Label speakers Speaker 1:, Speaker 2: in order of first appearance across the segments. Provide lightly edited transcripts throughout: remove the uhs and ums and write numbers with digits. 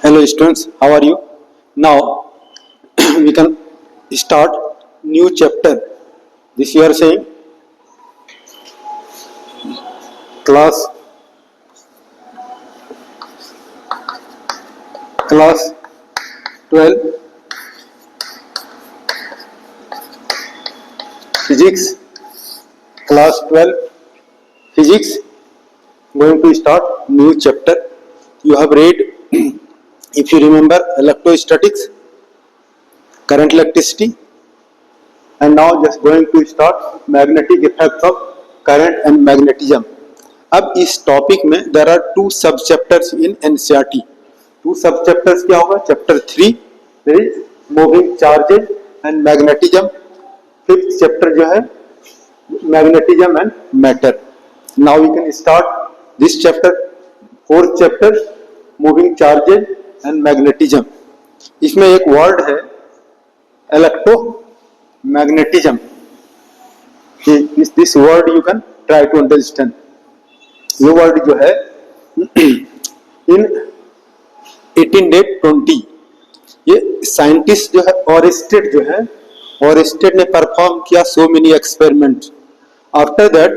Speaker 1: Hello students, how are you? Now we can start new chapter. This you are saying class class 12 physics, class 12 physics, going to start new chapter. You have read if you remember electrostatics, current electricity, and now just going to start magnetic effects of current and magnetism. अब इस topic में there are two sub chapters in NCERT. Two sub chapters क्या होगा? Chapter 3 there is moving charges and magnetism. Fifth chapter जो है magnetism and matter. Now we can start this chapter. Fourth chapter moving charges and magnetism. इसमें एक word है electromagnetism. This word you can try to understand. ये word जो है इन 1820 ये scientist जो है ओरेस्टेड ने परफॉर्म किया so many experiment. After that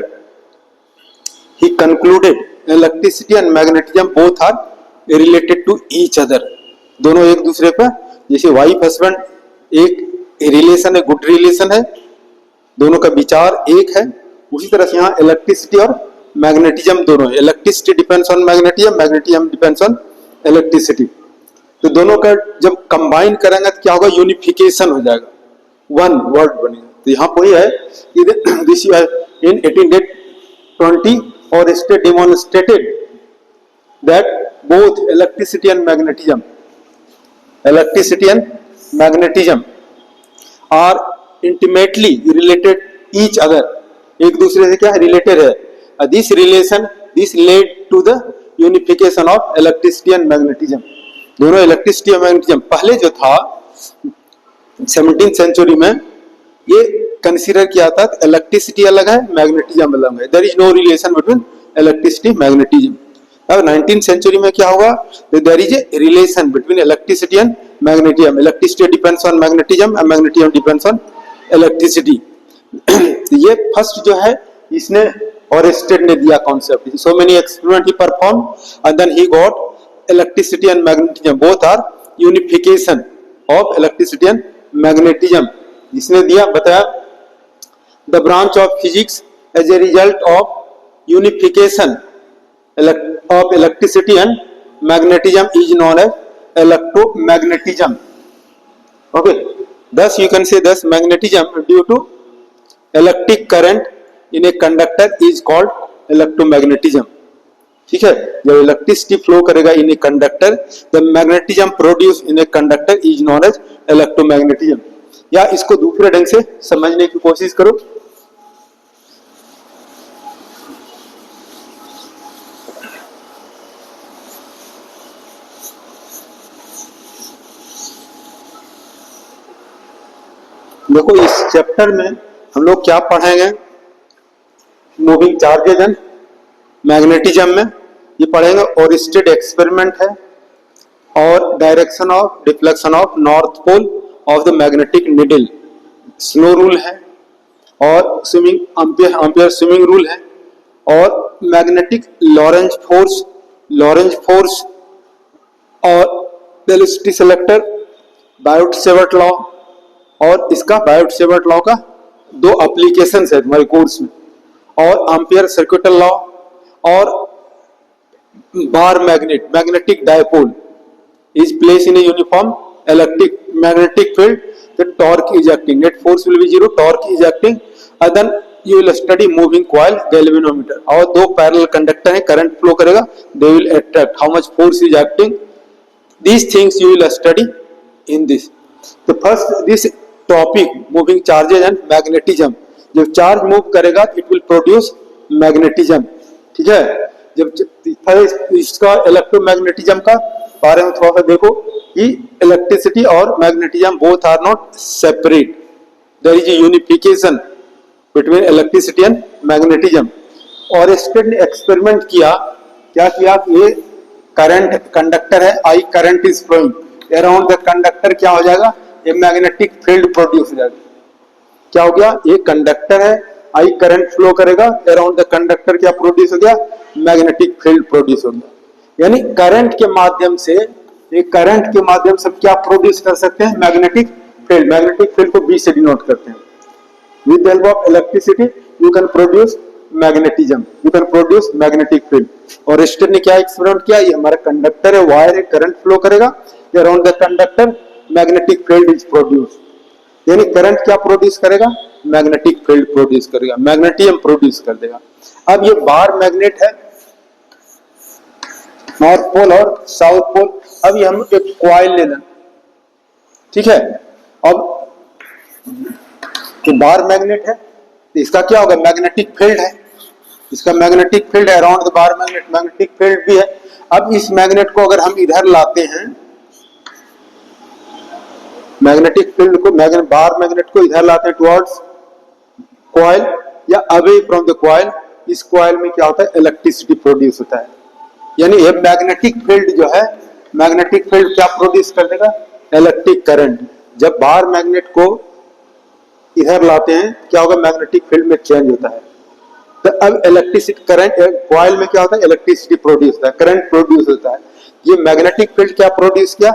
Speaker 1: he concluded electricity and magnetism both are related to each other. दोनों एक दूसरे पर, जैसे वाइफ हस्बैंड एक रिलेशन है, गुड रिलेशन है, दोनों का विचार एक है, उसी तरह से यहाँ इलेक्ट्रिसिटी और मैग्नेटिज्म दोनों है. Electricity depends on magnetism, magnetism depends on electricity. तो दोनों का जब कंबाइन करेंगे तो क्या होगा? यूनिफिकेशन हो जाएगा, वन वर्ड बनेगा. तो यहाँ पर है this in 1820 Oersted demonstrated that both electricity and magnetism are intimately related each other. एक दूसरे से क्या रिलेटेड है. This relation this led to the unification of electricity and magnetism. दोनों इलेक्ट्रिसिटी और मैग्नेटिज्म पहले जो था 17th सेंचुरी में ये कंसीडर किया था इलेक्ट्रिसिटी अलग है, मैग्नेटिज्म अलग है. There is no relation between electricity magnetism. अब 19th सेंचुरी में क्या होगा? There is a relation between electricity and magnetism. Electricity depends on magnetism and magnetism depends on electricity. ये फर्स्ट जो है इसने ओरेस्टेड ने दिया concept. So many experiment he perform and then he got electricity and magnetism both are unification of electricity and magnetism. इसने दिया बताया the branch of physics as a result of unification of electricity and magnetism is known as electromagnetism. Okay, thus you can say thus magnetism due to electric current in a conductor is called electromagnetism. ठीक है, जब electricity flow करेगा in a conductor, the magnetism produce in a conductor is known as electromagnetism. या इसको दूसरे ढंग से समझने की कोशिश करो. देखो इस चैप्टर में हम लोग क्या पढ़ेंगे? मूविंग चार्जेस एंड मैग्नेटिज्म में ये पढ़ेंगे. ओरेस्टेड एक्सपेरिमेंट है और direction of deflection of north pole of the magnetic needle, snow rule है और स्विमिंग एम्पियर स्विमिंग रूल है और मैग्नेटिक लॉरेंज फोर्स और वेलोसिटी सेलेक्टर, बायोट-सेवर्ट लॉ. और इसका बायोट-सेवर्ट लॉ का 2 एप्लीकेशंस है तुम्हारे कोर्स में. और एम्पियर सर्किटल लॉ और bar magnetic dipole is placed in a uniform magnetic field, the torque is acting, net force will be 0, torque is acting. And then you will study moving coil galvanometer. और 2 parallel conductor है, current flow करेगा, they will attract, how much force is acting. These things you will study in this. तो first this topic moving charges and magnetism. जब charge move करेगा it will produce magnetism. ठीक है, जब इसका electromagnetism का बारे में थोड़ा सा देखो कि इलेक्ट्रिसिटी और magnetism both are not separate. There is a unification between electricity and magnetism. Oersted ने एक्सपेरिमेंट किया, क्या किया? ये करंट कंडक्टर है, I current is flowing around the conductor, क्या हो जाएगा, ये मैग्नेटिक फील्ड प्रोड्यूस हो जाएगा। क्या हो गया, ये कंडक्टर है, आई करंट फ्लो करेगा अराउंड द कंडक्टर, क्या प्रोड्यूस हो गया, मैग्नेटिक फील्ड प्रोड्यूस हो गया। यानी करंट के माध्यम से, एक करंट के माध्यम से क्या प्रोड्यूस कर सकते हैं, मैग्नेटिक फील्ड। मैग्नेटिक फील्ड को बी से डिनोट करते हैं। With the help of electricity you can produce magnetism, you can produce magnetic field. और रेस्टर ने क्या एक्सपेरिमेंट किया, ये हमारा कंडक्टर है, वायर है, करंट फ्लो करेगा around the conductor, magnetic field is produce. यानी करंट क्या प्रोड्यूस करेगा, मैग्नेटिक फील्ड प्रोड्यूस करेगा, मैग्नेटिज्म प्रोड्यूस कर देगा। अब ये बार मैग्नेट है, नॉर्थ पोल और साउथ पोल। अब ये हम एक कॉइल ले लें, ठीक है। अब तो बार मैग्नेट है, तो इसका क्या होगा, मैग्नेटिक फील्ड है, इसका मैग्नेटिक फील्ड है around the bar magnet, magnetic field भी है। अब इस मैग्नेट को अगर हम इधर लाते हैं, मैग्नेटिक फील्ड को, बार मैग्नेट को इधर लाते हैं टुवर्ड्स कॉइल या अवे फ्रॉम द कॉइल, इस कॉइल में क्या होता है, इलेक्ट्रिसिटी प्रोड्यूस होता है। यानी ये मैग्नेटिक फील्ड जो है, मैग्नेटिक फील्ड क्या प्रोड्यूस कर देगा, इलेक्ट्रिक करंट। जब बार मैग्नेट को इधर लाते हैं, क्या होगा, मैग्नेटिक फील्ड में चेंज होता है। तो अब इलेक्ट्रिसिटी करंट, कॉइल में क्या होता है, इलेक्ट्रिसिटी प्रोड्यूस होता है, करंट प्रोड्यूस होता है। ये मैग्नेटिक फील्ड क्या प्रोड्यूस किया,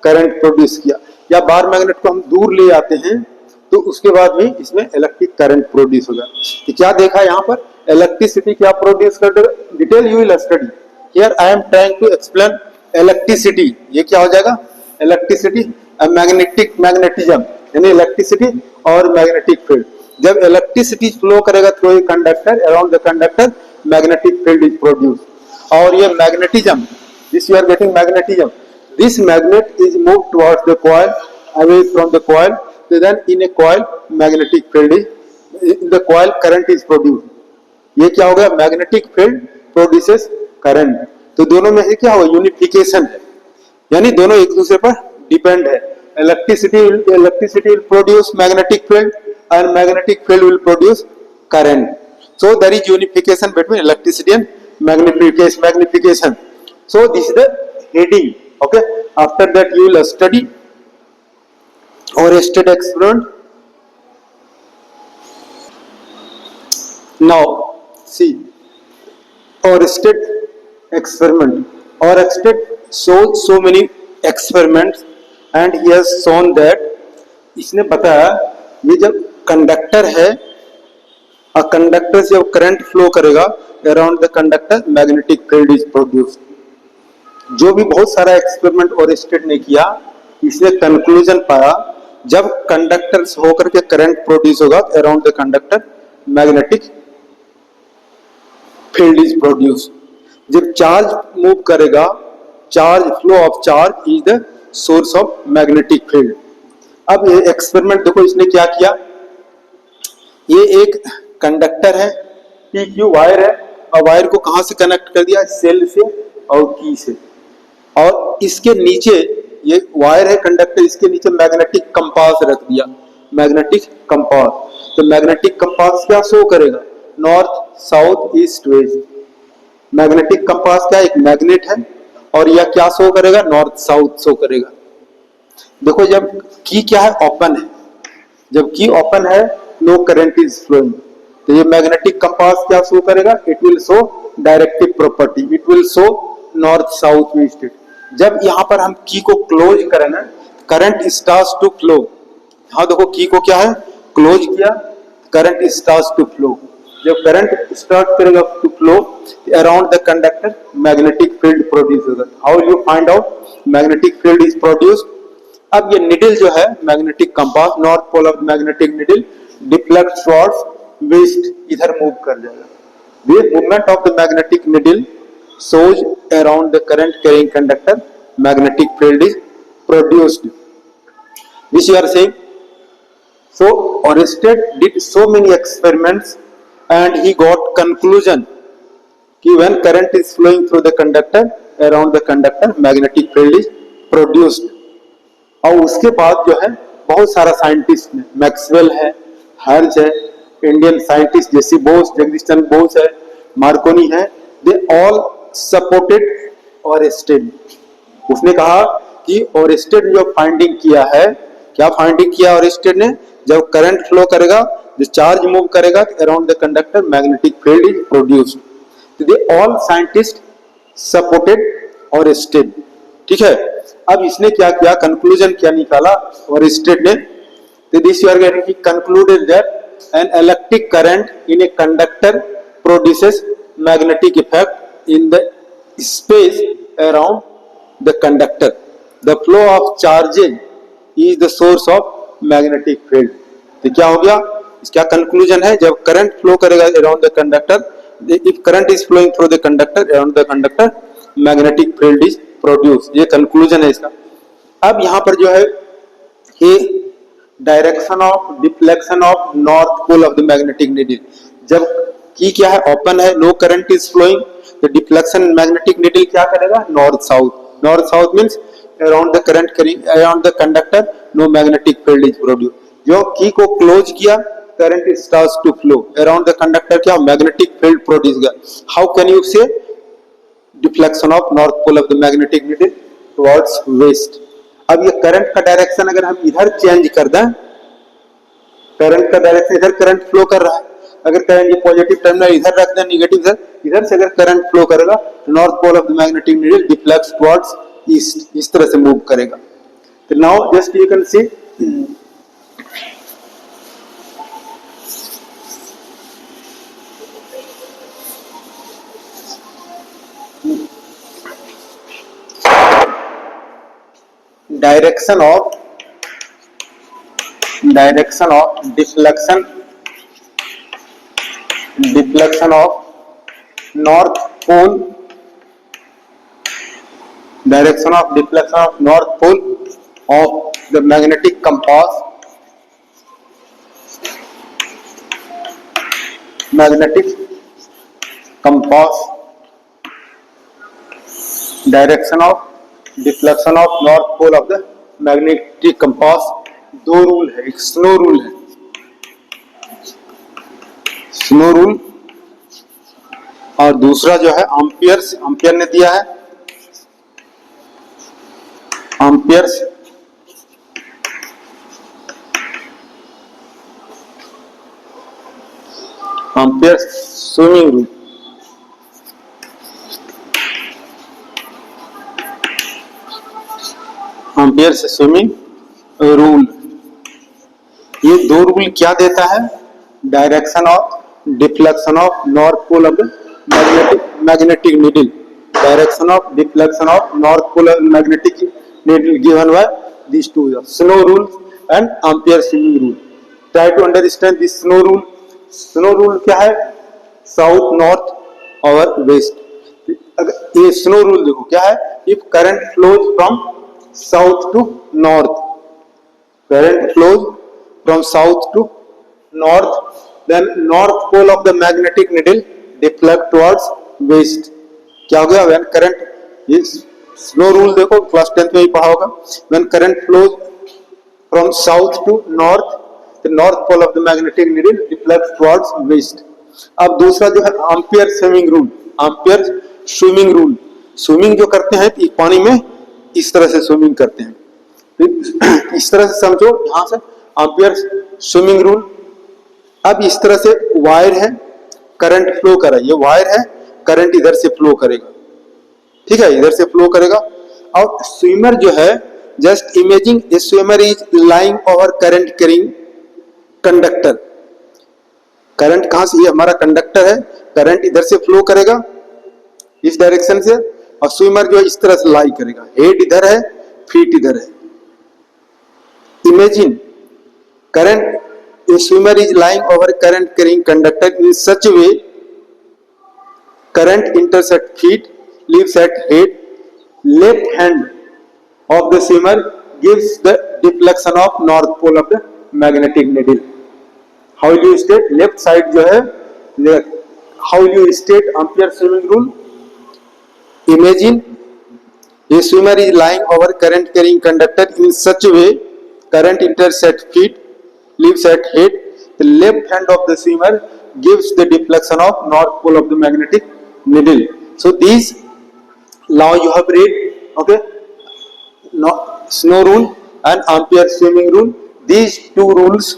Speaker 1: करंट प्रोड्यूस किया। या बार मैग्नेट को हम दूर ले आते हैं तो उसके बाद भी इसमें इलेक्ट्रिक करंट प्रोड्यूस होगा। तो क्या देखा यहाँ पर, इलेक्ट्रिसिटी क्या प्रोड्यूस कर देगा, detail you will study. Here I am trying to explain electricity, ये क्या हो जाएगा, इलेक्ट्रिसिटी, मैग्नेटिक, मैग्नेटिज्म, यानी इलेक्ट्रिसिटी और मैग्नेटिक फील्ड। जब इलेक्ट्रिसिटी फ्लो करेगा through a conductor around the conductor, magnetic field is produce. और ये magnetism, this you are getting magnetism, this magnet is moved towards the coil, away from the coil, so then in a coil magnetic field is, in the coil current is produced। ये क्या हो गया, magnetic field produces current. तो दोनों में से क्या होगा, यूनिफिकेशन है, यानी दोनों एक दूसरे पर डिपेंड है। Electricity will produce magnetic field and magnetic field will produce current, so there is unification between electricity and magnification. So this is the heading, okay. After that you will study Oersted experiment. Now see Oersted experiment. Oersted showed so many experiments and he has shown that, इसने बताया ये जब conductor है और conductor से जब current flow करेगा around the conductor, magnetic field is produced. जो भी बहुत सारा एक्सपेरिमेंट ओरेस्टेड ने किया, इसने कंक्लूजन पाया जब कंडक्टर से होकर के करंट प्रोड्यूस होगा around the conductor, magnetic field is produce. जब चार्ज मूव करेगा, charge, flow of charge is the source of magnetic field. अब ये एक्सपेरिमेंट देखो, इसने क्या किया, ये एक कंडक्टर है, PQ वायर है, और वायर को कहां से कनेक्ट कर दिया, सेल से और की से। और इसके नीचे ये वायर है कंडक्टर, इसके नीचे मैग्नेटिक कंपास रख दिया, मैग्नेटिक कंपास। तो मैग्नेटिक कंपास क्या शो करेगा, north south east west. Magnetic compass क्या, एक मैग्नेट है, और यह क्या शो करेगा, नॉर्थ साउथ शो करेगा। देखो जब की क्या है, ओपन है, जब की ओपन है नो करंट इज फ्लोइंग, तो ये मैग्नेटिक कंपास क्या शो करेगा, it will show directive property, it will show north south east. जब यहाँ पर हम की को क्लोज करें ना, करंट स्टार्ट्स टू फ्लो। हाँ देखो की को क्या है, क्लोज किया, करंट स्टार्ट्स टू फ्लो। जब करंट स्टार्ट करेगा to flow around the conductor, magnetic field produce होगा। How you find out, magnetic field is produced. अब ये निडल जो है, magnetic compass, north pole of magnetic needle deflect towards west, इधर move कर जाएगा। The movement of the magnetic needle shows around the current carrying conductor, magnetic field is produced, which you are saying. So Oersted did so many experiments and he got conclusion कि when current is flowing through the conductor, around the conductor magnetic field is produced। और उसके बाद जो है बहुत सारा scientist ने, Maxwell है, हर्ज है, इंडियन साइंटिस्ट जैसे बोस, जगदीश चंद्र बोस है, मार्कोनी है, दे ऑल सपोर्टेड ओरेस्टेड। उसने कहा कि ओरेस्टेड जो फाइंडिंग किया है, क्या फाइंडिंग किया ओरेस्टेड ने, जब करंट फ्लो करेगा, जो चार्ज मूव करेगा around the conductor magnetic field is produced. तो they all scientist supported Oersted. ठीक है, अब इसने क्या किया, कंक्लूजन क्या निकाला ओरेस्टेड ने, तो this you are getting concluded that an electric current in a conductor produces magnetic effect in the space around the conductor. The flow of charges is the source of magnetic field. तो क्या हो गया, इसका conclusion है, जब current flow करेगा around the conductor, if current is flowing through the conductor around the conductor magnetic field is produce. ये conclusion है इसका। अब यहाँ पर जो है ये direction of deflection of north pole of the magnetic needle, जब की क्या है, ओपन है, नो करंट इज फ्लोइंग, तो डिफ्लेक्शन मैग्नेटिक नीडल क्या करेगा, north south. North south means around the current carrying around the conductor no magnetic field is produce. जो key को close किया, current starts to flow around the conductor, क्या magnetic field produce किया। How can you say deflection of north pole of the magnetic needle towards west. अब ये current का direction अगर हम इधर चेंज कर दें, करंट का डायरेक्शन इधर करंट फ्लो कर रहा है, अगर करंट ये पॉजिटिव टर्मिनल इधर रख दें, नेगेटिव इधर से अगर करंट फ्लो करेगा, north pole of the magnetic needle deflects towards east, इस तरह से मूव करेगा। तो now just you can see direction of deflection of north pole, direction of deflection of north pole of the magnetic compass, direction of deflection of north pole of the magnetic compass। दो rule है, एक snow rule है, snow rule, और दूसरा जो है Ampere's, Ampere ने दिया है, Ampere's swimming rule. Ampere's swimming rule, ये दो रूल क्या देता है, direction of deflection of north pole of the magnetic needle, direction of deflection of north pole of magnetic needle given by these two, snow rule and Ampere swimming rule. Try to understand this snow rule. Snow rule क्या है, south north और waste. अगर ये snow rule देखो क्या है, if current flows from south to north, current flows from south to north, then north pole of the magnetic needle deflect towards west। क्या हो गया, when current, ये स्लो रूल देखो क्लास 10th में ही पढ़ा होगा, when current flows from south to north, the north pole of the magnetic needle deflects towards west। अब दूसरा जो है ampere swimming rule, ampere swimming rule, swimming जो करते हैं पानी में इस तरह से स्विमिंग करते हैं, इस तरह से समझो, यहां से एम्पियर स्विमिंग रूल। अब इस तरह से वायर है, करंट फ्लो कर रहा है, ये वायर है, करंट इधर से फ्लो करेगा, ठीक है, इधर से फ्लो करेगा। और स्विमर जो है, just imagine A swimmer is lying over current carrying conductor. Current कहां से, ये हमारा कंडक्टर है, करंट इधर से फ्लो करेगा इस डायरेक्शन से, और स्विमर जो है इस तरह से लाई करेगा, हेड इधर है, फीट इधर है। Imagine current, a swimmer is lying over current carrying conductor in such a way, current enters at feet, leaves at head, left hand of the swimmer gives the deflection of north pole of the magnetic needle। How will you state, left side जो है, how will you state ampere swimming rule? Imagine a swimmer is lying over current carrying conductor in such a way, current enters at feet, leaves at head, the left hand of the swimmer gives the deflection of north pole of the magnetic needle। So these Now you have read, okay, no, snow rule and Ampere swimming rule. These two rules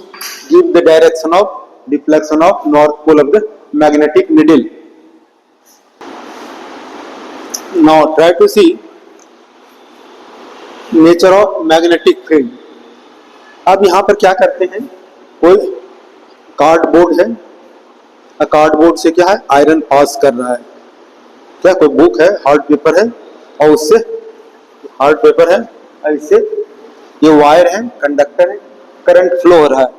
Speaker 1: give the direction of deflection of north pole of the magnetic needle. Now try to see nature of magnetic field. अब यहां पर क्या करते हैं, कोई cardboard है, cardboard से क्या है, आयरन पास कर रहा है, क्या कोई बुक है, हार्ड पेपर है, और उससे हार्ड पेपर है, और इससे ये वायर है, कंडक्टर है, करंट फ्लो हो रहा है,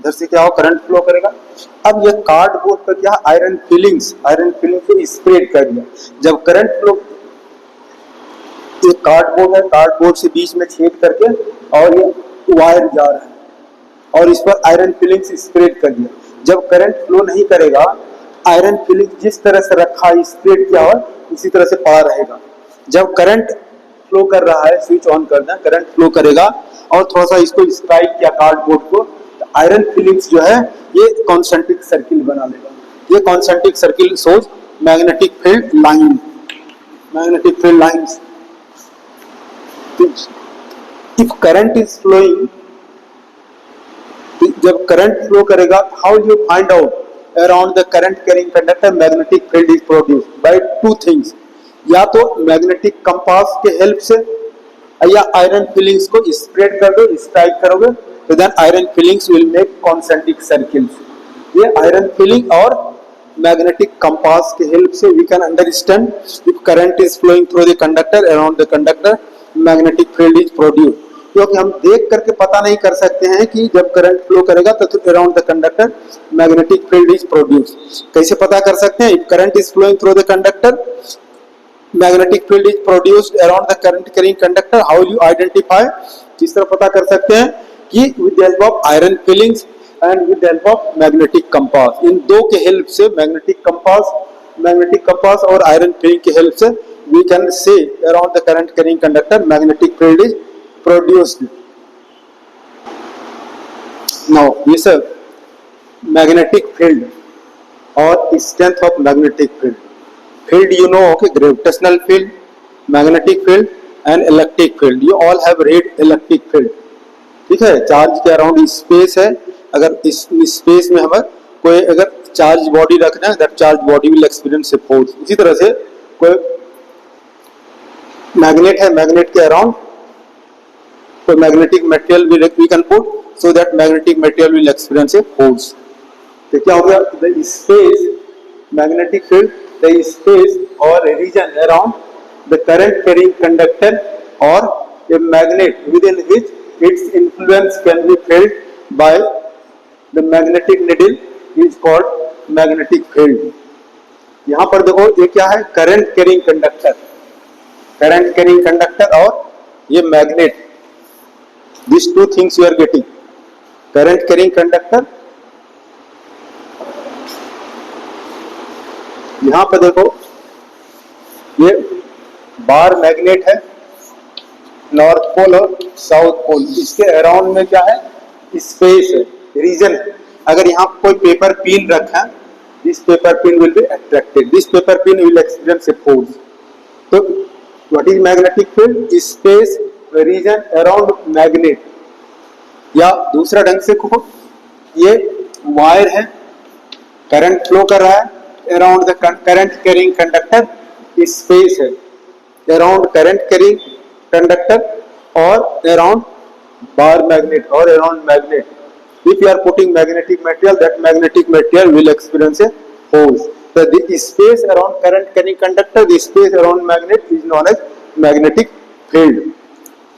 Speaker 1: इधर से क्या हो, करंट फ्लो करेगा. अब ये कार्डबोर्ड पर क्या, आयरन फिलिंग्स को स्प्रेड कर दिया. जब करंट फ्लो, ये कार्डबोर्ड है, कार्डबोर्ड से बीच में छेद करके और ये वायर जा रहा है और इस पर आयरन फिलिंग्स स्प्रेड कर दिया. जब करंट फ्लो नहीं करेगा, आयरन फिलिंग जिस तरह से रखा है स्प्रेड किया हुआ इसी तरह से पड़ा रहेगा. जब करंट फ्लो कर रहा है, स्विच ऑन करना, करंट फ्लो करेगा और थोड़ा सा इसको स्ट्राइक किया कार्डबोर्ड को, तो आयरन फिलिंग्स जो है ये कॉन्सेंट्रिक सर्किल बना लेगा. ये concentric circle shows magnetic field line. Magnetic field lines. If current is flowing, जब करंट फ्लो करेगा, how you find out around the current carrying conductor magnetic field is produced by two things. या तो magnetic compass के help से, या iron filings को spread कर दो, स्ट्राइक करोगे, तो then iron filings will make concentric circles. ये आयरन फिलिंग और मैग्नेटिक कंपास के हेल्प से we can understand if current is flowing through the conductor, around the conductor magnetic field is produced. क्योंकि हम देख करके पता नहीं कर सकते हैं कि जब करंट फ्लो करेगा तो around the conductor magnetic field is produced. कैसे पता कर सकते हैं, if current is flowing through the conductor magnetic field is produced around the current carrying conductor, how you identify. किस तरह पता कर सकते हैं कि with the help of iron filings and with the help of magnetic compass. इन दो के हेल्प से, मैग्नेटिक कंपास और आयरन फिलिंग के हेल्प से we can say around the current carrying conductor magnetic field is produced. Now this magnetic field or strength of magnetic field. Field you know, okay, gravitational field, magnetic field and electric field. You all have read electric field. ठीक है, charge के around space है, अगर इस space में हमें कोई अगर चार्ज बॉडी रखना है, that charge body will experience a force. इसी तरह से कोई मैग्नेट है, मैग्नेट के अराउंड कोई magnetic material we can put, so that magnetic material will experience a force. तो क्या हो गया, the space, magnetic field, the space और region around the current carrying conductor और a magnet within which its influence can be felt by the magnetic needle is called magnetic field. यहां पर देखो ये क्या है, current carrying conductor, current carrying conductor और ये magnet, this two things you are getting. Current carrying conductor, यहां पर देखो ये बार मैग्नेट है, नॉर्थ पोल और साउथ पोल, इसके अराउंड में क्या है, स्पेस है, रीजन है. अगर यहाँ कोई पेपर पिन रखा, this paper pin will be attracted, this paper pin will experience a force. तो what is magnetic field, space, region around magnet. या दूसरा ढंग से कहो, ये वायर है, करंट फ्लो कर रहा है, around the current carrying conductor space है, अराउंड करंट कैरिंग कंडक्टर और अराउंड बार मैग्नेट और around magnet. If you are putting magnetic material, that magnetic material will experience a force. So the space around current carrying conductor, the space around magnet is known as magnetic field.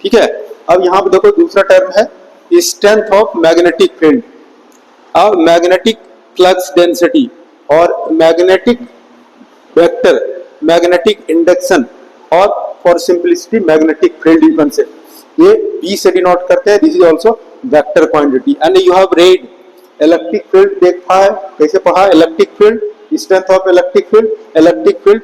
Speaker 1: ठीक है. अब यहाँ पे देखो दूसरा term है strength of magnetic field. अब magnetic flux density और magnetic vector, magnetic induction और for simplicity magnetic field you can say, ये B से डिनोट करते हैं. This is also vector quantity. And you have read electric field, देखा है कैसे पढ़ा, electric field, strength of electric field,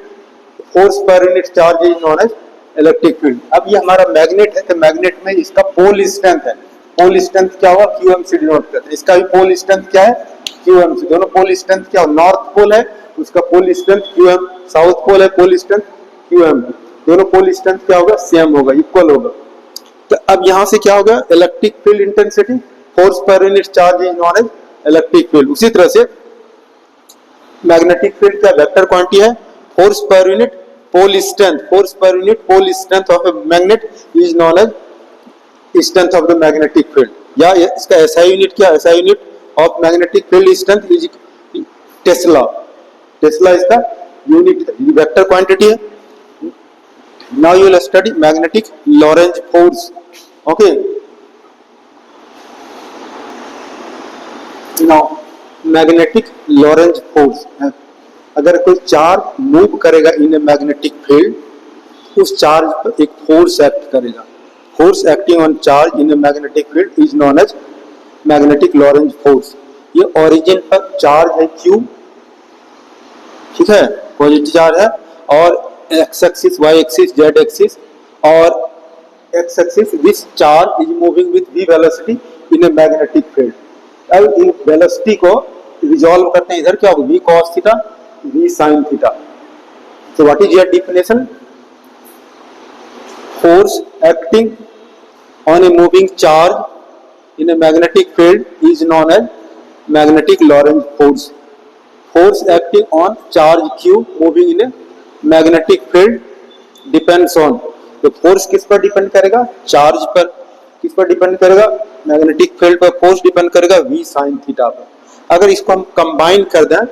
Speaker 1: force per unit charge is known as electric field. अब ये हमारा मैग्नेट है, तो मैग्नेट में इसका पोल स्ट्रेंथ है, पोल स्ट्रेंथ क्या हुआ, QM से डिनोट करते हैं. इसका भी पोल स्ट्रेंथ क्या है, QM से. दोनों पोल स्ट्रेंथ क्या, नॉर्थ पोल है उसका pole strength QM, south pole है पोल स्ट्रेंथ QM. दोनों पोल स्ट्रेंथ क्या होगा, सेम होगा, इक्वल होगा। तो अब यहां से क्या होगा, electric field intensity force per unit charge is known as electric field. उसी तरह से मैग्नेटिक फील्ड का वेक्टर क्वांटिटी है force per unit pole strength, force per unit pole strength of a magnet is known as strength of the magnetic field. या इसका SI unit क्या, SI unit of magnetic field strength is tesla, tesla इसका unit है, vector quantity है। Now you will study magnetic Lorentz force. Okay, now magnetic Lorentz force, अगर कोई charge move करेगा in a magnetic field, उस charge पर एक force act करेगा। Force acting on charge in a magnetic field is known as magnetic Lorentz force. ये origin पर charge है Q, ठीक है, पॉजिटिव चार्ज है, और X axis, Y axis, Z axis, और X axis this charge is moving with v velocity in a magnetic field. अब in velocity को रिजॉल्व करते हैं, इधर क्या होगा, v cos theta, v sin theta. So what is your definition? Force acting on a moving charge in a magnetic field is known as magnetic Lorentz force. Force acting on charge Q moving in a magnetic field depends on, तो force किस पर depend करेगा, charge पर। किस पर depend करेगा, magnetic field पर force depend करेगा v sin थीटा पर। अगर इसको हम कंबाइन कर दें,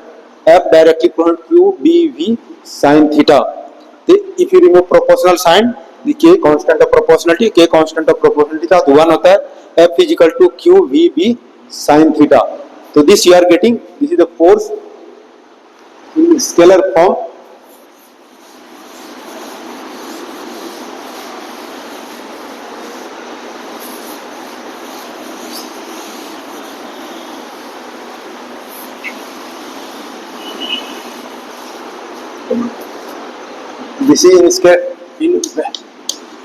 Speaker 1: F directly equal to b v sin theta, तो if you remove proportional sign, the k constant of proportionality, k constant of proportionality था तो 1 होता है, F is equal to q v b sin theta. तो this you are getting, this is the force in scalar form. This is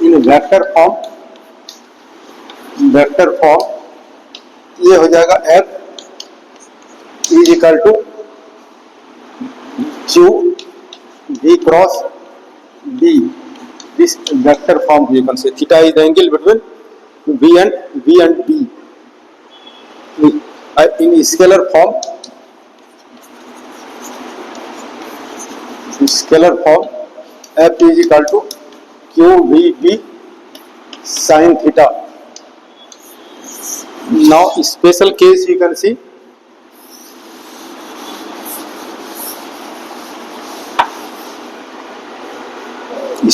Speaker 1: in vector form, vector form ये हो जाएगा F is equal to Q V cross B। This vector form you can say theta is the angle between V and B। In scalar form, scalar form F is equal to Q V B sin theta. Now special case you can see,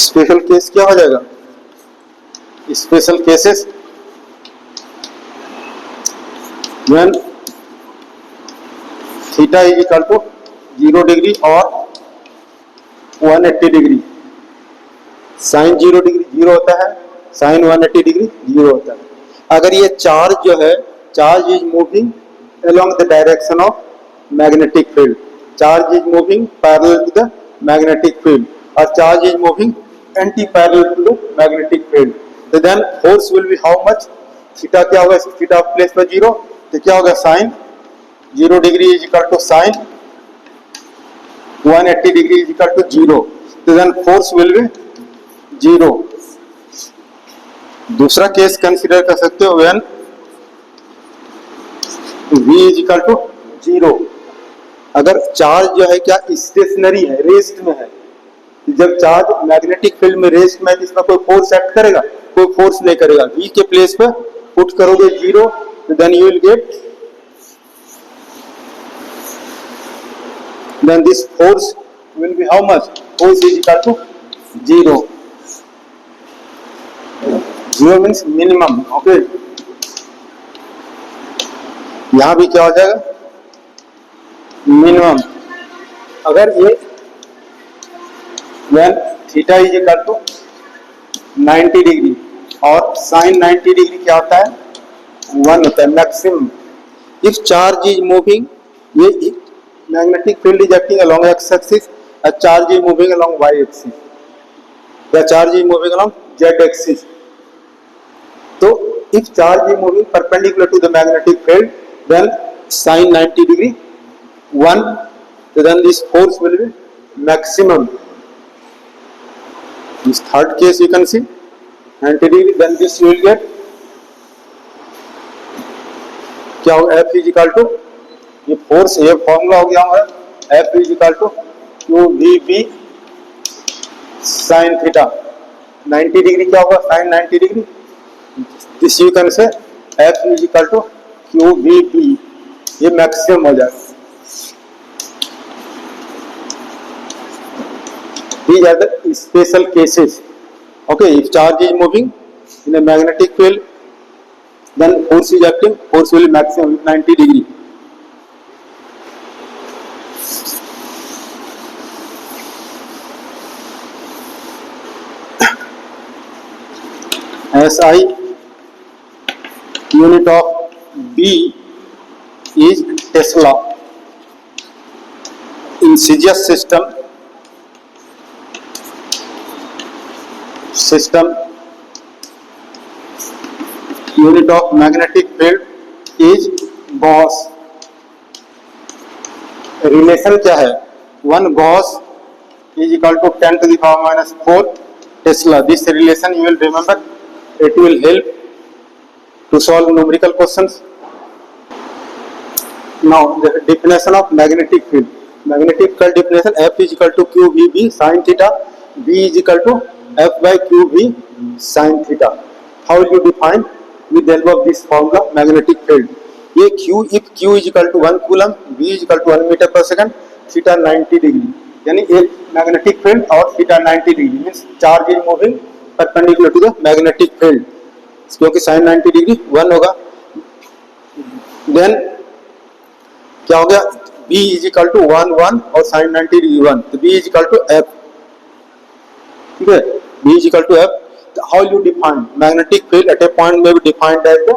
Speaker 1: special case क्या हो जाएगा, special cases when theta is equal to 0 degree और 180 degree, sign 0 degree 0 होता है, sign 180 degree 0 होता है। अगर ये चार्ज जो है, charge is moving along the direction of magnetic field, charge is moving parallel to the magnetic field, और charge is moving anti parallel to the magnetic field, तो then force will be how much, theta क्या होगा, theta place पर 0, तो क्या होगा, sine 0 degree is equal to sine 180 degree is equal to 0, तो then force will B 0। दूसरा case consider कर सकते हो when v is equal to 0, अगर चार्ज जो है क्या स्टेशनरी है, रेस्ट में है, जब चार्ज मैग्नेटिक फील्ड में रेस्ट में है, इसमें कोई फोर्स एक्ट करेगा, कोई फोर्स नहीं करेगा, v के प्लेस पे पुट करोगे 0, then you will get, then this force will be how much, force is equal to 0, 0 means minimum। Okay, यहां भी क्या हो जाएगा, मिनिमम। अगर ये when theta is equal to 90 degree और साइन 90 डिग्री क्या होता है, 1 होता है maximum. If charge is moving, ये magnetic field is acting along x axis, a charge is moving along y axis, या charge is moving along z axis। तो if charge is moving perpendicular to the magnetic field, then sin 90 degree 1, then this force will be maximum। This third case you can see 90 degree, then this you will get क्या होगा, F is equal to, ये force, ये formula हो गया हमारा, F is equal to Q V B sine theta. 90 degree क्या होगा, sine 90 degree, this you can say F is equal to Q V B, ये मैक्सिमम हो जाएगा। These are the special cases. Okay, if charge is moving in a magnetic field, then force is acting, force will be maximum 90 degree. SI unit of B is Tesla. In CGS system unit of magnetic field is Gauss. Relation क्या है, 1 Gauss is equal to 10 to the power minus 4 Tesla. This relation you will remember, it will help to solve numerical questions. Now the definition of magnetic field. Magnetic field definition, F is equal to q v b sin theta, B is equal to F by q v sin theta. How will you define? With the help of this formula, magnetic field. ये q, if q is equal to 1 coulomb, v is equal to 1 meter per second, theta 90 degree, यानी एक magnetic field और theta 90 degree means charge is moving perpendicular to the magnetic field, क्योंकि sin 90 degree 1 होगा। Then क्या हो गया, b is equal to 1 1 और sin 90 degree 1, तो b is equal to f, ठीक है, b is equal to f. How you define magnetic field? At a point may be defined as the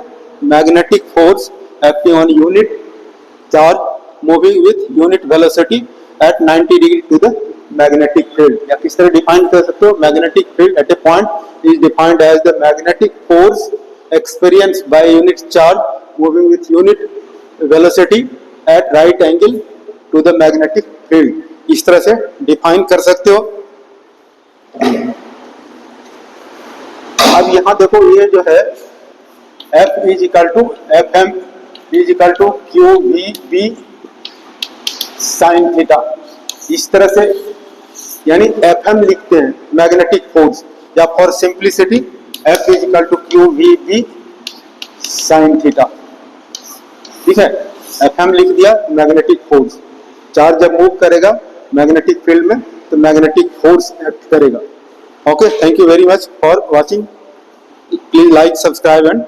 Speaker 1: magnetic force acting on unit charge moving with unit velocity at 90 degree to the magnetic field. या किस तरह define कर सकते हो, magnetic field at a point is defined as the magnetic force experienced by unit charge moving with unit velocity at right angle to the magnetic field. इस तरह से define कर सकते हो। अब यहाँ देखो, ये जो है F is equal to F M is equal to Q V B sine theta, इस तरह से यानी एफ एम लिखते हैं मैग्नेटिक फोर्स, या for simplicity F is equal to Q V B sine theta, ठीक है। एफ एम लिख दिया, मैग्नेटिक फोर्स, चार्ज जब मूव करेगा मैग्नेटिक फील्ड में तो मैग्नेटिक फोर्स एक्ट करेगा। Okay, thank you very much for watching. Please like, subscribe and